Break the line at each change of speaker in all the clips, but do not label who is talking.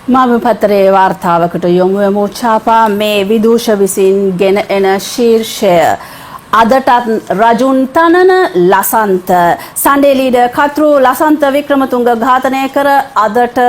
මාපතරේ වාර්තාවකට යොමු වෙමු. ඡාපා මේ විදූෂ විසින් ගෙන එන ශීර්ෂය අදටත් රජුන් තනන ලසන්ත සන්ඩේ ලීඩර් කතෘ ලසන්ත වික්‍රමතුංග ඝාතනය කර අදට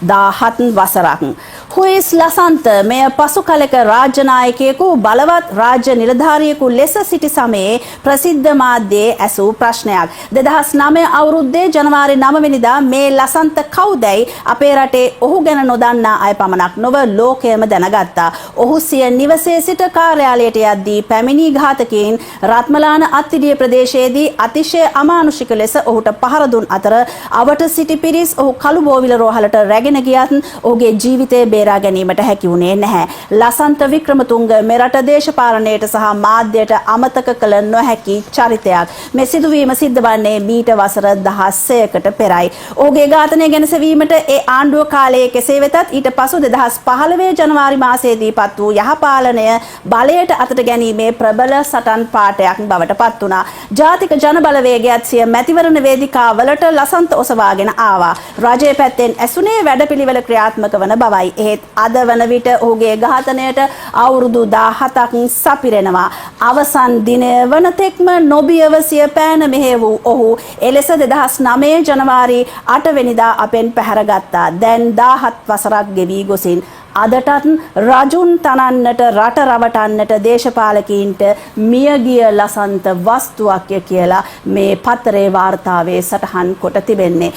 17 වසරක්. Who is Lasantha? මෙය පසු කලක රාජ්‍ය නායකයෙකු බලවත් රාජ්‍ය නිලධාරියෙකු ලෙස සිටි සමයේ ප්‍රසිද්ධ මාධ්‍යයේ ඇසූ ප්‍රශ්නයක්. 2009 අවුරුද්දේ ජනවාරි 9 වෙනිදා මේ ලසන්ත කවුදැයි අපේ රටේ ඔහු ගැන නොදන්නා අය පමණක් නොව ලෝකයම දැනගත්තා. ඔහු සිය නිවසේ සිට කාර්යාලයට යද්දී පැමිණි ඝාතකයින් රත්මලාන අත්තිඩිය ප්‍රදේශයේදී අතිශය අමානුෂික ලෙස ඔහුට පහර දුන් අතර අවට සිටි පිරිස් ඔහු කළුබෝවිල රෝහලට රැගෙන ගියත් ඔහුගේ ජීවිතය බේරා ගැනීමට හැකි වුණේ නැහැ. ලසන්ත වික්‍රමතුංග මෙරට දේශපාලනයට සහ මාධ්‍යයට අමතක කළ නොහැකි චරිතයක්. මේ සිදුවීම සිද්ධ වන්නේ මීට වසර 16කට පෙරයි. ඔහුගේ ඝාතනය ගැන සෙවීමට ඒ ආණ්ඩුව කාලයේ කෙසේ වෙතත් ඊට පසු 2015 ජනවාරි මාසයේදී පත් වූ යහපාලනය බලයට අතට ගැනීමේ ප්‍රබල සටන් පාඨයක් බවට පත් වුණා. ජාතික ජනබලවේගයත් සිය මැතිවරණ වේදිකාවලට ලසන්ත ඔසවාගෙන ආවා. රජයේ පැත්තෙන් ඇසුනේ වැඩපිළිවෙල ක්‍රියාත්මක වන බවයි. එහෙත් අද වන විට ඔහුගේ ඝාතනයට අවුරුදු 17ක් සපිරෙනවා. අවසන් දිනය වන තෙක්ම නොබියව සිය පෑන මෙහෙය වූ ඔහු එලෙස 2009 ජනවාරි 8 වෙනිදා අපෙන් පැහැරගත්තා. දැන් 17 වසරක් ගෙවී ගොසින් අදටත් රජුන් තනන්නට රට රවටන්නට දේශපාලකීන්ට මියගිය ලසන්ත වස්තුවක් කියලා මේ පත්තරේ වාර්තාවේ සටහන් කොට තිබෙන්නේ.